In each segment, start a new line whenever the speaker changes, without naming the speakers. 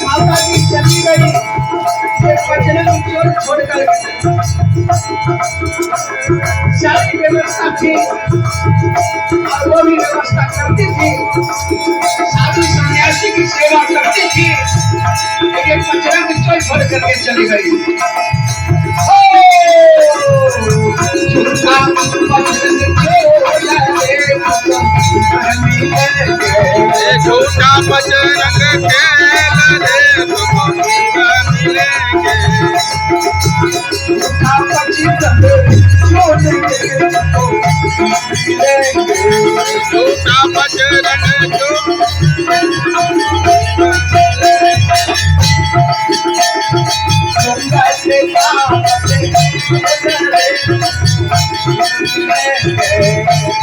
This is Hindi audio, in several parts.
माता जी चली गई, बजरंग चोर छोड़कर सारी व्यवस्था थी और वो भी व्यवस्था करती थी, साधु सन्यासी की सेवा करती थी, लेकिन बजरंग चोर छोड़ करके चली गई।
झूठा बजरंग खेल रे तुम मिलेंगे,
झूठा बजरंग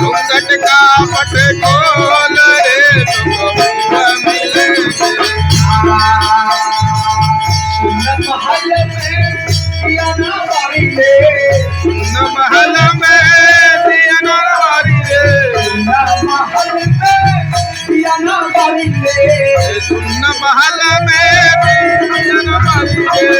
घूंघट का पट खोल रे तुम मिलेंगे।
महल में दिया ना बारी रे,
महल में दिया ना बारी रे,
महल में दिया ना बारी रे,
महल में दिया ना बारी रे।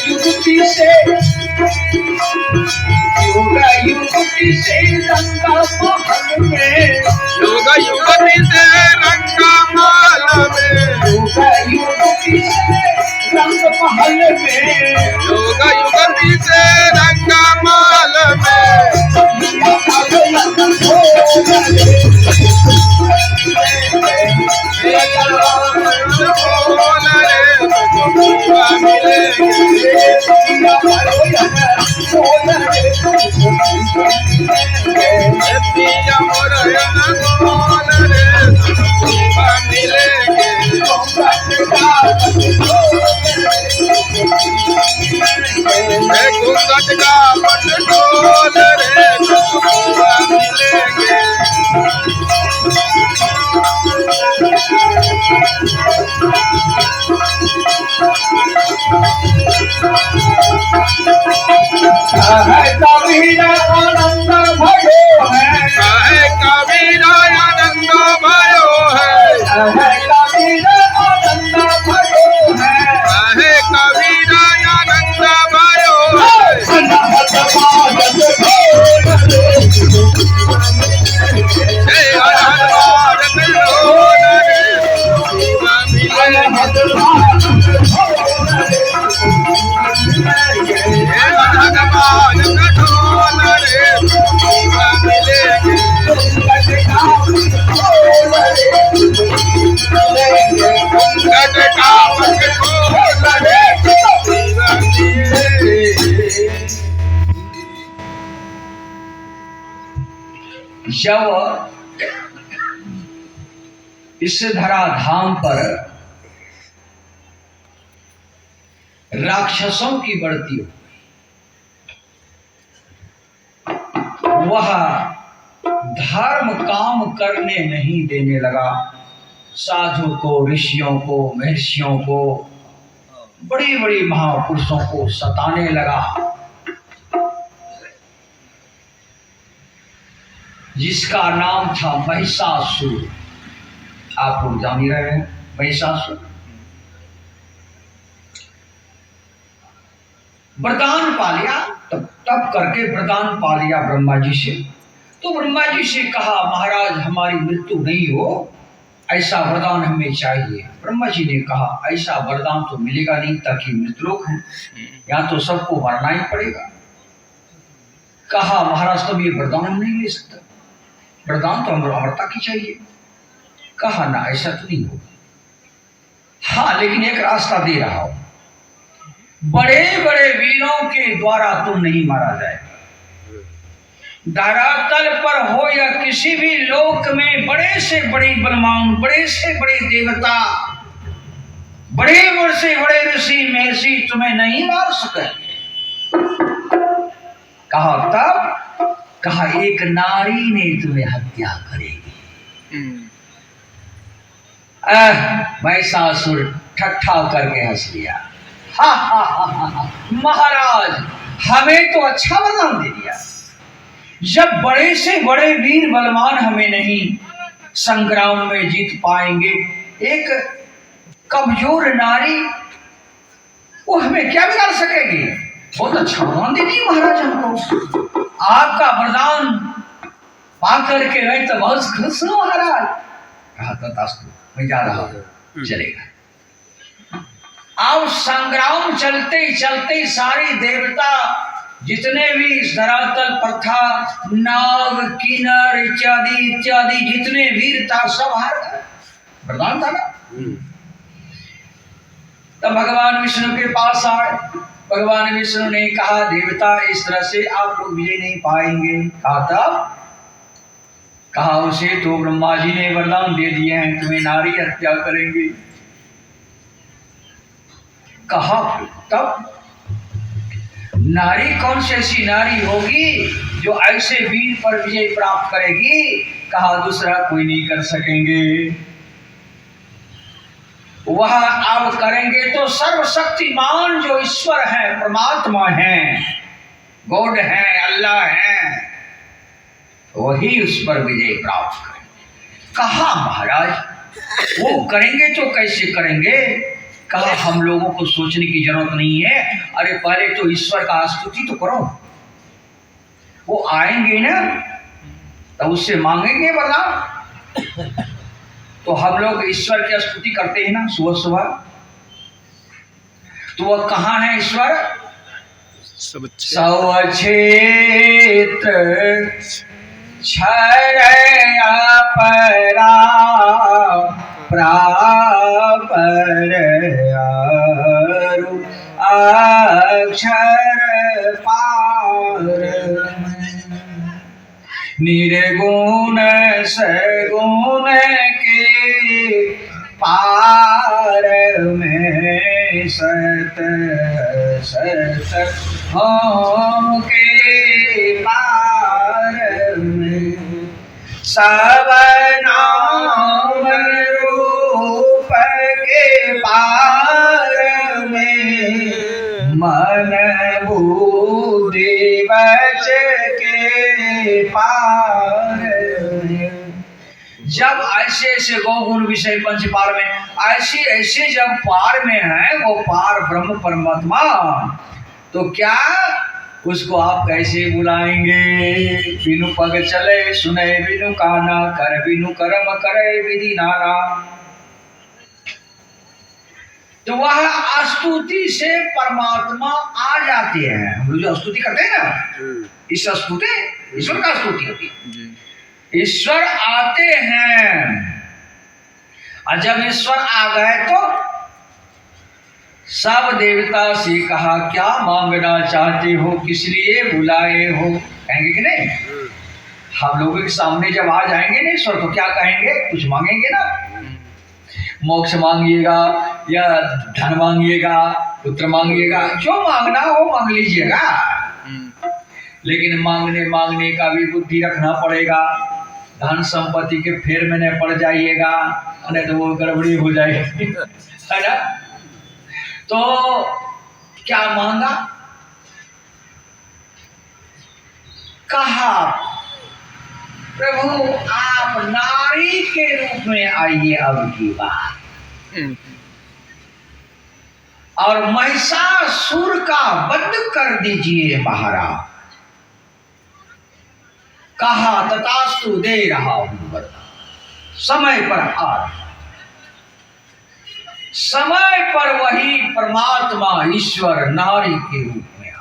युवती से रंगा महल में,
युवती से रंग महल में,
युवती से रंगा महल में। घूंघट का पट खोल रे मिलेंगे,
कबीरा आनंद भयो है,
कबीरा आनंद भयो है,
कबीरा आनंद भयो है,
कबीरा
जब इस धराधाम पर राक्षसों की बढ़ती हो, वह धर्म काम करने नहीं देने लगा। साधु को, ऋषियों को, महर्षियों को, बड़ी बड़ी महापुरुषों को सताने लगा, जिसका नाम था महिषासुर। आप लोग जान ही रहे हैं महिषासुर। वरदान पा लिया, तब करके वरदान पा लिया ब्रह्मा जी से। तो ब्रह्मा जी से कहा, महाराज हमारी मृत्यु नहीं हो, ऐसा वरदान हमें चाहिए। ब्रह्मा जी ने कहा, ऐसा वरदान तो मिलेगा नहीं, ताकि मृतलोक है, यहाँ तो सबको मरना ही पड़ेगा। कहा, महाराज तब ये वरदान हम नहीं ले सकता, वरदान तो हम अमरता की चाहिए। कहा, ना ऐसा तो नहीं होगा। हाँ, लेकिन एक रास्ता दे रहा हूं, बड़े बड़े वीरों के द्वारा तुम नहीं मारा जाएगा। धरातल पर हो या किसी भी लोक में बड़े से बड़े बलवान, बड़े से बड़े देवता, बड़े से बड़े ऋषि महर्षि तुम्हें नहीं मार सकेंगे। कहा तब? कहा, एक नारी ने तुम्हें हत्या करेगी। महिषासुर ठट्ठा करके हंस लिया। हा हा हा हा, महाराज हमें तो अच्छा वरदान दे दिया। जब बड़े से बड़े वीर बलवान हमें नहीं संग्राम में जीत पाएंगे, एक कमजोर नारी वो हमें क्या बिगाड़ सकेगी? बहुत अच्छा वरदान दे दी महाराज हमको। आपका वरदान पा करके मैं तो बहुत खुश हूं महाराज। कहा, तथास्तु, मैं जा रहा हूं। चलेगा। अब संग्राम चलते चलते सारे देवता जितने भी इस धरातल पर था, नाग, किन्नर इत्यादि इत्यादि जितने वीर था, सब हार गए। वरदान था ना। तब भगवान विष्णु के पास आए। भगवान विष्णु ने कहा, देवता इस तरह से आप लोग विजय नहीं पाएंगे। कहा तब? कहा, उसे तो ब्रह्मा जी ने वरदान दे दिए हैं, तुम्हें नारी हत्या करेंगे। कहा तब? नारी कौन सी ऐसी नारी होगी जो ऐसे वीर पर विजय प्राप्त करेगी? कहा, दूसरा कोई नहीं कर सकेंगे। वह अब करेंगे तो सर्वशक्तिमान जो ईश्वर है, परमात्मा है, गॉड है, अल्लाह है, वही उस पर विजय प्राप्त करेंगे। कहा, महाराज वो करेंगे तो कैसे करेंगे? कहा, हम लोगों को सोचने की जरूरत नहीं है। अरे पहले तो ईश्वर का स्तुति तो करो। वो आएंगे ना, तो उससे मांगेंगे वरदान। तो हम लोग ईश्वर की स्तुति करते हैं ना सुबह सुबह। तो वह कहाँ है ईश्वर? सवक्षेत्र क्षरया परा प्रापर अक्षर पार, निर्गुण सगुण के पार में सत सत हो के पार में सब नाम रूप के पार में मन बुद्धि बच के पार में। जब ऐसे ऐसे गौगुण विषय पंच पार में ऐसे ऐसे जब पार में है वो पार ब्रह्म परमात्मा, तो क्या उसको आप कैसे बुलाएंगे? बिनु पग चले सुने बिनु काना, कर बिनु कर्म करे विधि नाना। तो वह स्तुति से परमात्मा आ जाते हैं। हम लोग जो स्तुति करते हैं ना, इस स्तुति ईश्वर का स्तुति होती है। ईश्वर आते हैं, और जब ईश्वर आ गए तो सब देवता से कहा, क्या मांगना चाहते हो, किस लिए बुलाए हो? कहेंगे कि नहीं?
हम लोगों के सामने जब आ जाएंगे ना ईश्वर तो क्या कहेंगे, कुछ मांगेंगे ना, मोक्ष मांगिएगा या धन मांगिएगा, पुत्र मांगिएगा, जो मांगना हो मांग लीजिएगा। लेकिन मांगने का भी बुद्धि रखना पड़ेगा। धन संपत्ति के फेर में न पड़ जाइएगा, नहीं तो वो गड़बड़ी हो जाएगी, है ना। तो क्या मांगा, कहा प्रभु आप नारी के रूप में आइए अब की बार, और महिषासुर का वध कर दीजिए महाराज। कहा तथास्तु, दे रहा हूं वरदान। समय पर आ रहा, समय पर वही परमात्मा ईश्वर नारी के रूप में आ,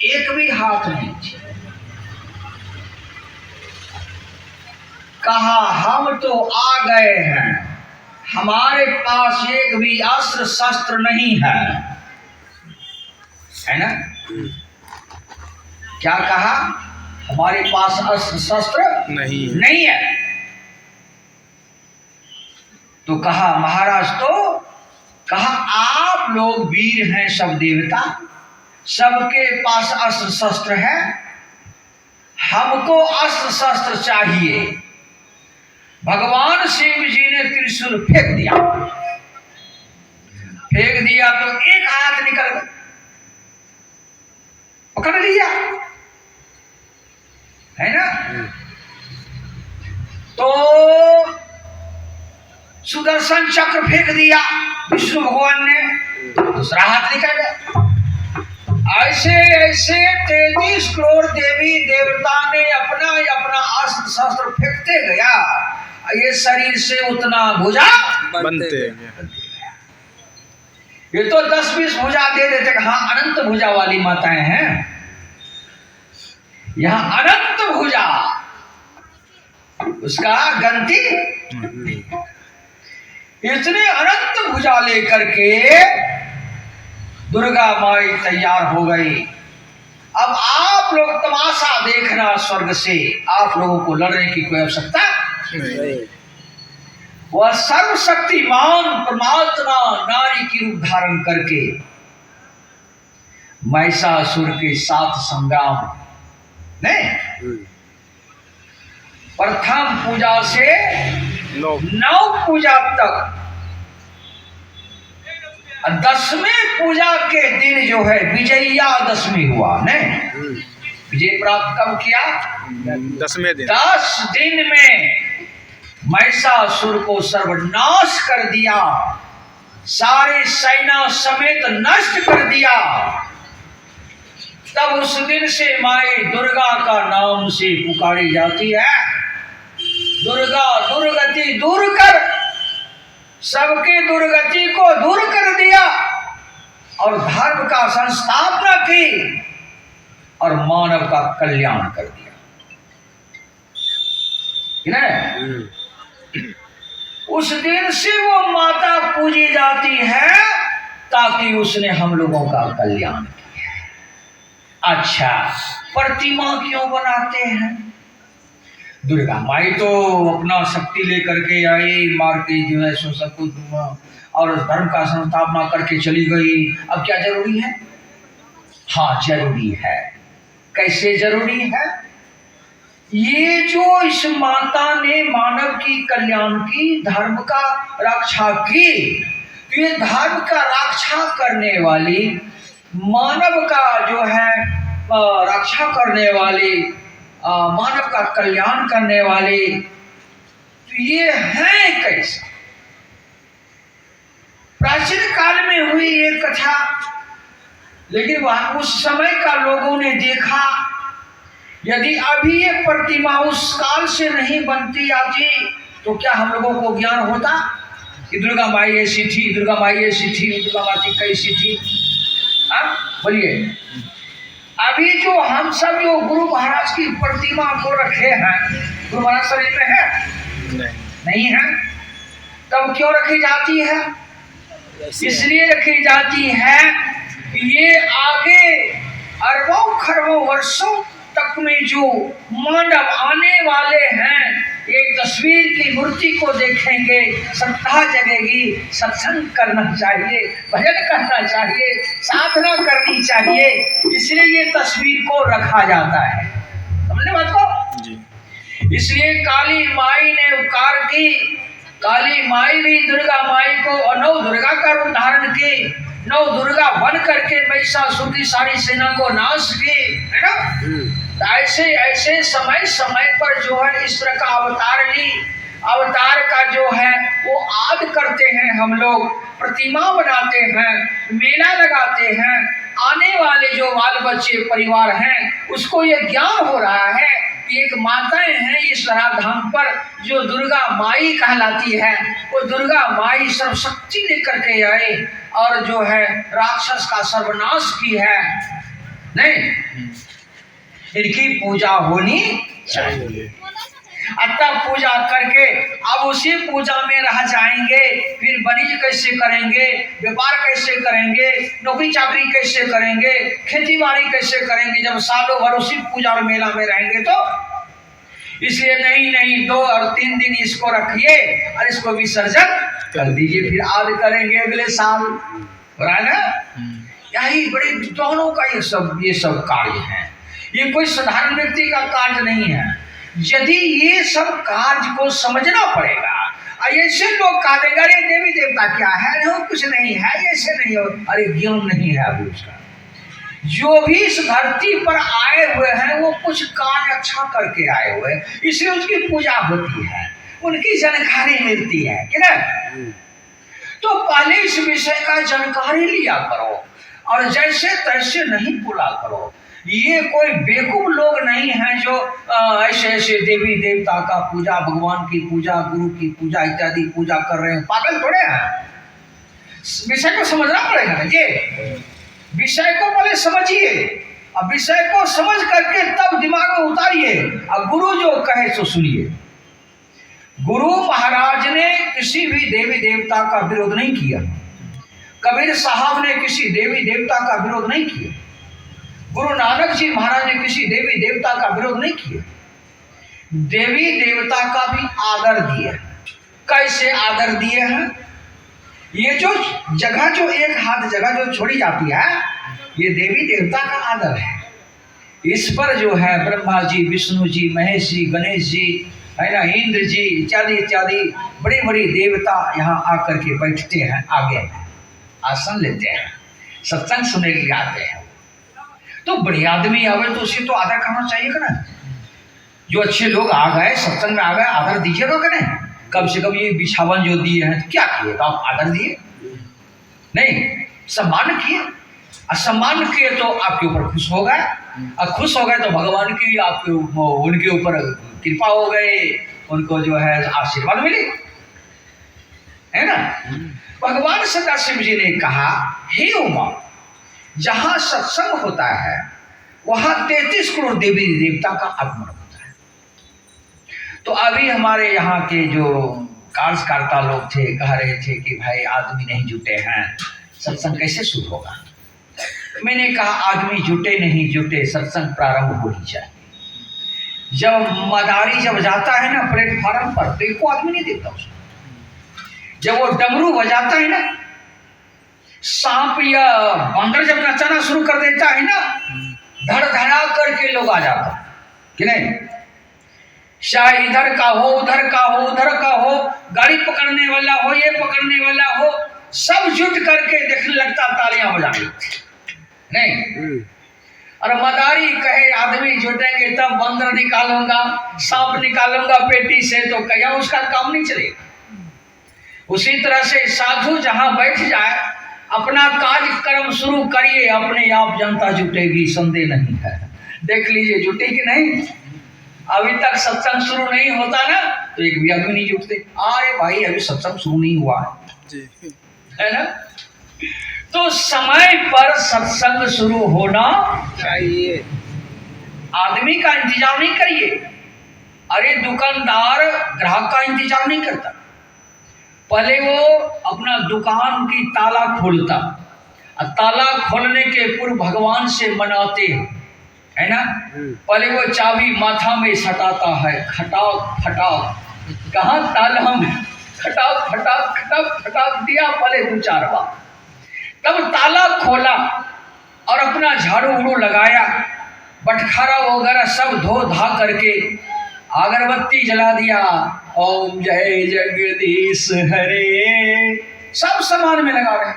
एक भी हाथ नहीं छे। कहा हम तो आ गए हैं, हमारे पास एक भी अस्त्र शस्त्र नहीं है ना। क्या कहा, हमारे पास अस्त्र शस्त्र नहीं है। तो कहा महाराज, तो कहा आप लोग वीर हैं, सब देवता, सबके पास अस्त्र शस्त्र है, हमको अस्त्र शस्त्र चाहिए। भगवान शिव जी ने त्रिशूल फेंक दिया तो एक हाथ निकल गया, पकड़ लिया, है ना। तो सुदर्शन चक्र फेंक दिया विष्णु भगवान ने, दूसरा हाथ निकल गया। ऐसे ऐसे 33 करोड़ देवी देवता ने अपना अपना अस्त्र शस्त्र फेंकते गया, ये शरीर से उतना भुजा बनते। ये तो 10-20 भुजा दे देते, हाँ अनंत भुजा वाली माताएं हैं, यहाँ अनंत भुजा, उसका गंती। इतने अनंत भुजा लेकर के दुर्गा माई तैयार हो गई। अब आप लोग तमाशा देखना, स्वर्ग से आप लोगों को लड़ने की कोई आवश्यकता नहीं। वह सर्वशक्तिमान परमात्मा नारी की रूप धारण करके महिषासुर के साथ संग्राम नहीं, प्रथम पूजा से 9 पूजा तक, 10वें पूजा के दिन जो है विजया दशमी हुआ नहीं। विजय प्राप्त कब किया,
10वें दिन।
10 दिन में महिषासुर को सर्वनाश कर दिया, सारे सेना समेत नष्ट कर दिया। तब उस दिन से माई दुर्गा का नाम से पुकारी जाती है। दुर्गा दुर्गति दूर कर, सबके दुर्गति को दूर कर दिया और धर्म का संस्थापना की और मानव का कल्याण कर दिया। उस दिन से वो माता पूजी जाती है ताकि उसने हम लोगों का कल्याण किया। अच्छा, प्रतिमा क्यों बनाते हैं? दुर्गा माई तो अपना शक्ति लेकर के आई, मार के जो है सो सब कुछ और धर्म का संस्थापना करके चली गई। अब क्या जरूरी है? हाँ जरूरी है। कैसे जरूरी है? ये जो इस माता ने मानव की कल्याण की, धर्म का रक्षा की, ये धर्म का रक्षा करने वाली, मानव का जो है रक्षा करने वाली, मानव का कल्याण करने वाली, तो ये है कैसा? प्राचीन काल में हुई एक कथा, लेकिन वह उस समय का लोगों ने देखा, यदि अभी ये प्रतिमा उस काल से नहीं बनती आती तो क्या हम लोगों को ज्ञान होता कि दुर्गा माई ऐसी थी, दुर्गा माई ऐसी थी, दुर्गा माई कैसी थी? बोलिए। अभी जो हम सब जो गुरु महाराज की प्रतिमा को रखे हैं, गुरु महाराज शरीर में है? नहीं है। तब क्यों रखी जाती है? इसलिए रखी जाती है कि ये आगे अरबों खरबों वर्षों तक में जो मानव आने वाले हैं, एक तस्वीर की मूर्ति को देखेंगे, श्रद्धा जगेगी, सत्संग करना चाहिए, भजन करना चाहिए, साधना करनी चाहिए, इसलिए ये तस्वीर को रखा जाता है। समझने बात को
जी।
इसलिए काली माई ने उपकार की, काली माई भी दुर्गा माई को और नौ दुर्गा का रूप धारण की, नौ दुर्गा बन करके महिषासुर की सारी सेना को नाश की, है ना। तो ऐसे ऐसे समय समय पर जो है इस तरह का अवतार ली, अवतार का जो है वो आद करते हैं, हम लोग प्रतिमा बनाते हैं, मेला लगाते हैं, आने वाले जो बाल बच्चे परिवार हैं उसको ये ज्ञान हो रहा है कि एक माताएं हैं इस धाम पर जो दुर्गा माई कहलाती है। वो दुर्गा माई सर्वशक्ति लेकर के आए और जो है राक्षस का सर्वनाश की है। नहीं, इनकी पूजा होनी चाहिए। तब पूजा करके अब उसी पूजा में रह जाएंगे, फिर वाणिज्य कैसे करेंगे, व्यापार कैसे करेंगे, नौकरी चाकरी कैसे करेंगे, खेती बाड़ी कैसे करेंगे, जब सालों भर उसी पूजा और मेला में रहेंगे तो। इसलिए नहीं 2 और 3 दिन इसको रखिए और इसको विसर्जन कर दीजिए, फिर आद करेंगे अगले साल, हो रहा है ना। यही बड़े विद्वानों का ये सब कार्य है, ये कोई साधारण व्यक्ति का कार्य नहीं है। यदि ये सब कार्य को समझना पड़ेगा, ऐसे लोग कहा देंगे अरे देवी देवता क्या है, वो कुछ नहीं है, ऐसे नहीं हो, अरे ज्ञान नहीं है अभी उसका। जो भी इस धरती पर आए हुए हैं वो कुछ कार्य अच्छा करके आए हुए हैं, इसलिए उसकी पूजा होती है, उनकी जानकारी मिलती है कि ना। तो पहले इस विषय का जानकारी लिया करो और जैसे तैसे नहीं बोला करो। ये कोई बेवकूफ लोग नहीं हैं जो ऐसे ऐसे देवी देवता का पूजा, भगवान की पूजा, गुरु की पूजा इत्यादि पूजा कर रहे हैं, पागल थोड़े हैं। विषय को समझना पड़ेगा ना जी, विषय को पहले समझिए और विषय को समझ करके तब दिमाग में उतारिए और गुरु जो कहे सो सुनिए। गुरु महाराज ने किसी भी देवी देवता का विरोध नहीं किया, कबीर साहब ने किसी देवी देवता का विरोध नहीं किया, गुरु नानक जी महाराज ने किसी देवी देवता का विरोध नहीं किया। देवी देवता का भी आदर दिए। कैसे आदर दिए हैं? ये जो जगह, जो एक हाथ जगह जो छोड़ी जाती है, ये देवी देवता का आदर है। इस पर जो है ब्रह्मा जी, विष्णु जी, महेश जी, गणेश जी, है ना, इंद्र जी इत्यादि इत्यादि बड़े बड़े देवता यहाँ आकर के बैठते हैं, आगे आसन लेते हैं, सत्संग सुनने के लिए आते हैं। तो बड़े आदमी आवे तो उसे तो आदर करना चाहिए ना। जो अच्छे लोग आ गए, सत्संग में आ गए, आदर दीजिएगा कि नहीं। कम से कम ये बिछावन जो दिए हैं तो क्या किए, तो आप आदर दिए नहीं, सम्मान किए। और सम्मान किए तो आपके ऊपर खुश हो गए, और खुश हो गए तो भगवान की आपके उनके ऊपर कृपा हो गई, उनको जो है आशीर्वाद मिली, है ना। भगवान सदाशिव जी ने कहा, हे उमा, जहां सत्संग होता है वहां 33 करोड़ देवी देवता का आगमन होता है। तो अभी हमारे यहाँ के जो कार्यकर्ता लोग थे कह रहे थे कि भाई आदमी नहीं जुटे हैं, सत्संग कैसे शुरू होगा। मैंने कहा आदमी जुटे नहीं जुटे, सत्संग प्रारंभ हो ही जाए। जब मदारी जब जाता है ना प्लेटफार्म पर, तो एक आदमी नहीं देखता उसको। जब वो डमरू बजाता है ना, सांप या बंदर जब नचाना शुरू कर देता है ना, धड़ धड़ा करके लोग आ जाता है कि नहीं। चाहे इधर का हो, उधर का हो, उधर का हो, गाड़ी पकड़ने वाला हो, ये पकड़ने वाला हो, सब जुट करके देखने लगता, तालियां बजाने नहीं। और मदारी कहे आदमी जुटेंगे तब बंदर निकालूंगा, सांप निकालूंगा पेटी से, तो क्या उसका काम नहीं चलेगा। उसी तरह से साधु जहां बैठ जाए, अपना कार्यक्रम शुरू करिए, अपने आप जनता जुटेगी, संदेह नहीं है। देख लीजिए जुटेगी नहीं। अभी तक सत्संग शुरू नहीं होता ना, तो एक भी आदमी नहीं जुटते। अरे भाई अभी सत्संग शुरू नहीं हुआ है ना। तो समय पर सत्संग शुरू होना चाहिए। आदमी का इंतजार नहीं करिए। अरे दुकानदार ग्राहक का इंतजार नहीं करता, पहले वो अपना दुकान की ताला खोलता, और ताला खोलने के पूर्व भगवान से मनाते हैं है ना। पहले वो चाबी माथा में सटाता है, खटाक खटाक, कहाँ ताला में खटाक खटाक खटाक खटाक दिया पहले 2-4 बार, तब ताला खोला और अपना झाड़ू उड़ू लगाया, बटखारा वगैरह सब धो धा करके अगरबत्ती जला दिया। ओम जय जगदीश हरे, सब सामान में लगा रहे।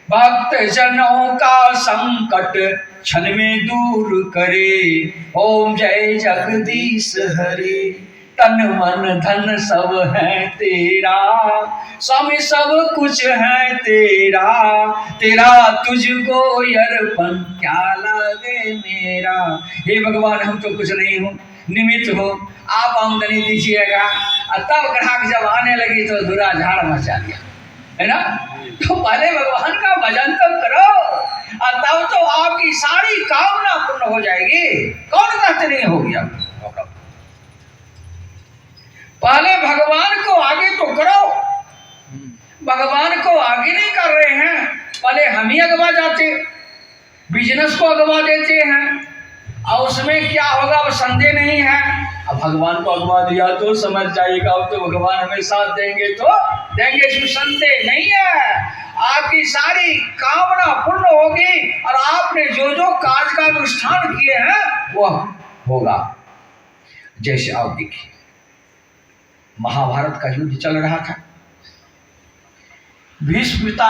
भक्त जनों का संकट क्षण में दूर करे, ओम जय जगदीश हरे। तन मन धन सब है तेरा, स्वामी सब कुछ है तेरा, तेरा तुझको अर्पण क्या लागे मेरा। हे भगवान, हम तो कुछ नहीं हो, निमित्त हो, आप आमदनी दीजिएगा। तब ग्राहक जब आने लगी तो धुरा झाड़ मचा दिया, है ना। तो पहले भगवान का भजन तो करो और तब तो आपकी सारी कामना पूर्ण हो जाएगी। कौन कहते नहीं होगी आप? पहले भगवान को आगे तो करो, भगवान को आगे नहीं कर रहे हैं, पहले हम ही अगवा जाते, बिजनेस को अगवा देते हैं और उसमें क्या होगा वो संदेह नहीं है। अब भगवान को अगवा दिया तो समझ जाइएगा, अब तो भगवान हमें साथ देंगे तो देंगे, इसमें संदेह नहीं है। आपकी सारी कामना पूर्ण होगी और आपने जो जो कार्य का अनुष्ठान किए हैं वह होगा। जैसे आप देखिए, महाभारत का युद्ध चल रहा था, भीष्म पिता